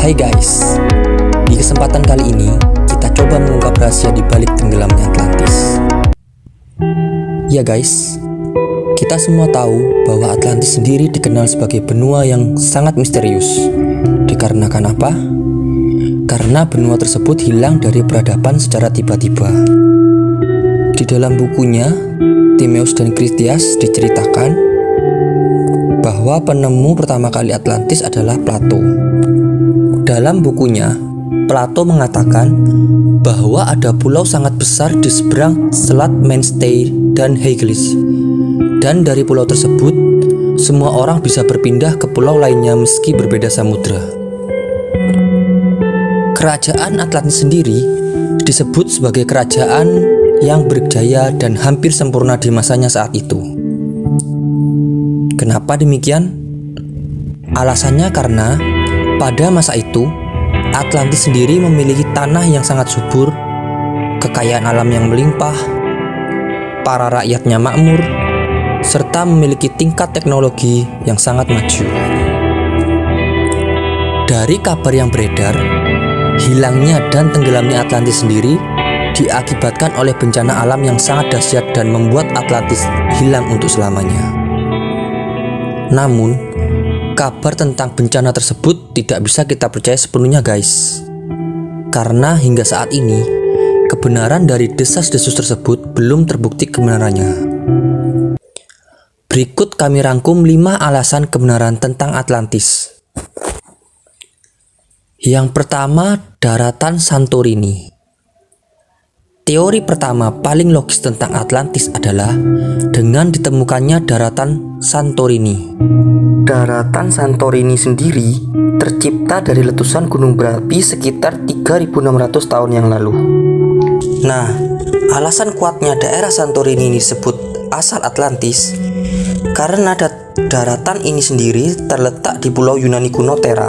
Hai guys, di kesempatan kali ini kita coba mengungkap rahasia di balik tenggelamnya Atlantis. Ya guys, kita semua tahu bahwa Atlantis sendiri dikenal sebagai benua yang sangat misterius. Dikarenakan apa? Karena benua tersebut hilang dari peradaban secara tiba-tiba. Di dalam bukunya, Timaeus dan Critias diceritakan bahwa penemu pertama kali Atlantis adalah Plato. Dalam bukunya, Plato mengatakan bahwa ada pulau sangat besar di seberang Selat Manstey dan Heglis. Dan dari pulau tersebut, semua orang bisa berpindah ke pulau lainnya meski berbeda samudra. Kerajaan Atlantis sendiri disebut sebagai kerajaan yang berjaya dan hampir sempurna di masanya saat itu. Kenapa demikian? Alasannya karena pada masa itu, Atlantis sendiri memiliki tanah yang sangat subur, kekayaan alam yang melimpah, para rakyatnya makmur, serta memiliki tingkat teknologi yang sangat maju. Dari kabar yang beredar, hilangnya dan tenggelamnya Atlantis sendiri diakibatkan oleh bencana alam yang sangat dahsyat dan membuat Atlantis hilang untuk selamanya. Namun, kabar tentang bencana tersebut tidak bisa kita percaya sepenuhnya guys. Karena hingga saat ini, kebenaran dari desas-desus tersebut belum terbukti kebenarannya. Berikut kami rangkum 5 alasan kebenaran tentang Atlantis. Yang pertama, daratan Santorini. Teori pertama paling logis tentang Atlantis adalah dengan ditemukannya daratan Santorini. Daratan Santorini sendiri tercipta dari letusan gunung berapi sekitar 3.600 tahun yang lalu. Nah, alasan kuatnya daerah Santorini ini disebut asal Atlantis karena daratan ini sendiri terletak di pulau Yunani kuno Thera.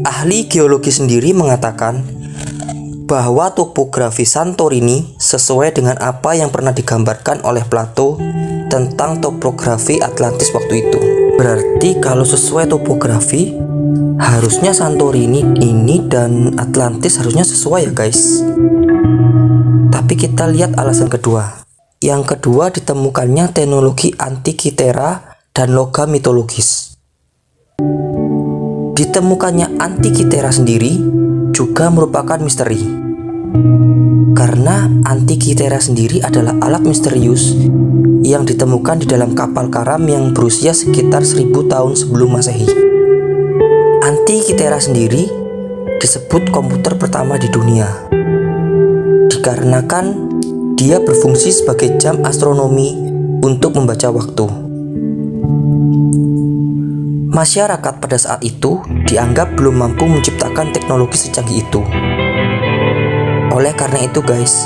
Ahli geologi sendiri mengatakan bahwa topografi Santorini sesuai dengan apa yang pernah digambarkan oleh Plato tentang topografi Atlantis waktu itu. Berarti kalau sesuai topografi, harusnya Santorini ini dan Atlantis harusnya sesuai ya guys. Tapi kita lihat alasan kedua. Yang kedua, ditemukannya teknologi Antikythera dan logam mitologis. Ditemukannya Antikythera sendiri juga merupakan misteri. Karena Antikythera sendiri adalah alat misterius yang ditemukan di dalam kapal karam yang berusia sekitar 1000 tahun sebelum Masehi. Antikythera sendiri disebut komputer pertama di dunia. Dikarenakan dia berfungsi sebagai jam astronomi untuk membaca waktu. Masyarakat pada saat itu dianggap belum mampu menciptakan teknologi secanggih itu. Oleh karena itu guys,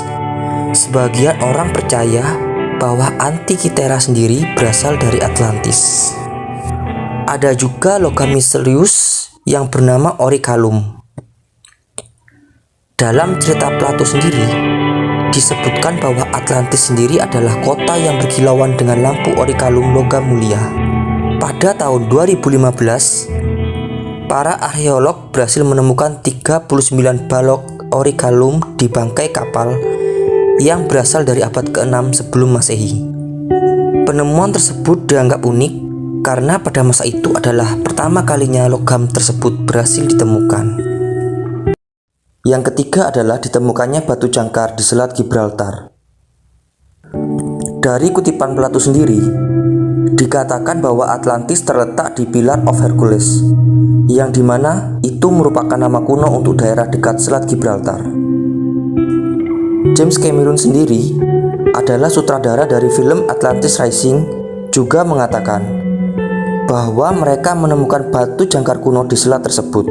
sebagian orang percaya bahwa Antikythera sendiri berasal dari Atlantis. Ada juga logam misterius yang bernama Orichalcum. Dalam cerita Plato sendiri, disebutkan bahwa Atlantis sendiri adalah kota yang berkilauan dengan lampu Orichalcum logam mulia. Pada tahun 2015, para arkeolog berhasil menemukan 39 balok Orichalcum di bangkai kapal yang berasal dari abad ke-6 sebelum Masehi. Penemuan tersebut dianggap unik karena pada masa itu adalah pertama kalinya logam tersebut berhasil ditemukan. Yang ketiga adalah ditemukannya batu jangkar di Selat Gibraltar. Dari kutipan Plato sendiri, dikatakan bahwa Atlantis terletak di Pillar of Hercules, yang dimana itu merupakan nama kuno untuk daerah dekat Selat Gibraltar. James Cameron sendiri adalah sutradara dari film Atlantis Rising juga mengatakan bahwa mereka menemukan batu jangkar kuno di selat tersebut.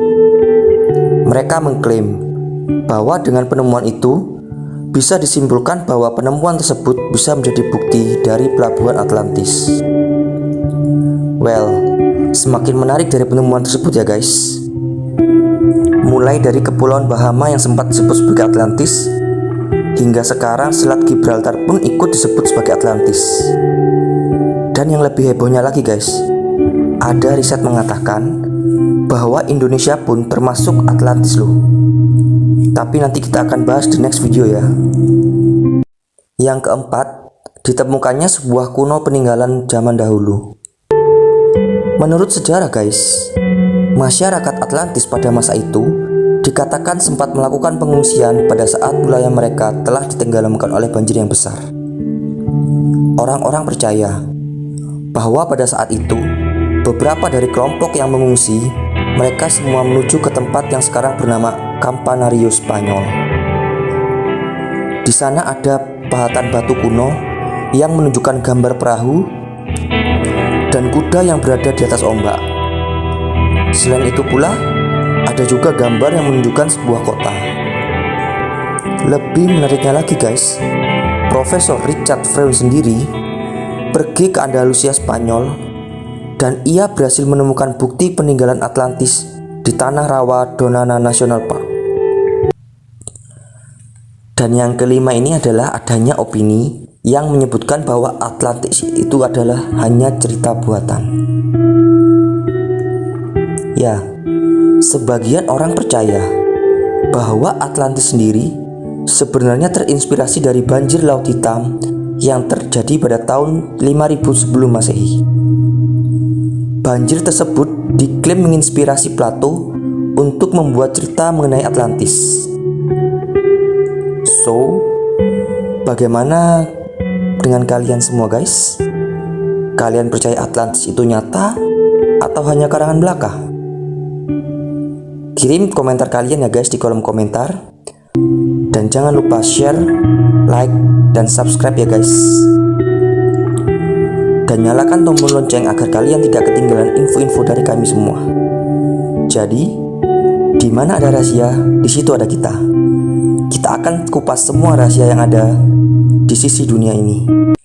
Mereka mengklaim bahwa dengan penemuan itu bisa disimpulkan bahwa penemuan tersebut bisa menjadi bukti dari pelabuhan Atlantis. Well, semakin menarik dari penemuan tersebut ya guys. Mulai dari Kepulauan Bahama yang sempat disebut sebagai Atlantis, hingga sekarang Selat Gibraltar pun ikut disebut sebagai Atlantis. Dan yang lebih hebohnya lagi guys, ada riset mengatakan bahwa Indonesia pun termasuk Atlantis loh. Tapi nanti kita akan bahas di next video ya. Yang keempat, ditemukannya sebuah kuno peninggalan zaman dahulu. Menurut sejarah guys, masyarakat Atlantis pada masa itu dikatakan sempat melakukan pengungsian pada saat wilayah mereka telah ditenggelamkan oleh banjir yang besar. Orang-orang percaya bahwa pada saat itu beberapa dari kelompok yang mengungsi, mereka semua menuju ke tempat yang sekarang bernama Campanario Spanyol. Di sana ada pahatan batu kuno yang menunjukkan gambar perahu dan kuda yang berada di atas ombak. Selain itu pula, ada juga gambar yang menunjukkan sebuah kota. Lebih menariknya lagi guys, Profesor Richard Freund sendiri pergi ke Andalusia Spanyol dan ia berhasil menemukan bukti peninggalan Atlantis di tanah rawa Donana National Park. Dan yang kelima ini adalah adanya opini yang menyebutkan bahwa Atlantis itu adalah hanya cerita buatan. Ya, sebagian orang percaya bahwa Atlantis sendiri sebenarnya terinspirasi dari banjir Laut Hitam yang terjadi pada tahun 5000 sebelum Masehi. Banjir tersebut diklaim menginspirasi Plato untuk membuat cerita mengenai Atlantis. So, bagaimana dengan kalian semua guys? Kalian percaya Atlantis itu nyata atau hanya karangan belaka? Kirim komentar kalian ya guys di kolom komentar. Dan jangan lupa share, like, dan subscribe ya guys. Dan nyalakan tombol lonceng agar kalian tidak ketinggalan info-info dari kami semua. Jadi, di mana ada rahasia, di situ ada kita. Kita akan kupas semua rahasia yang ada di sisi dunia ini.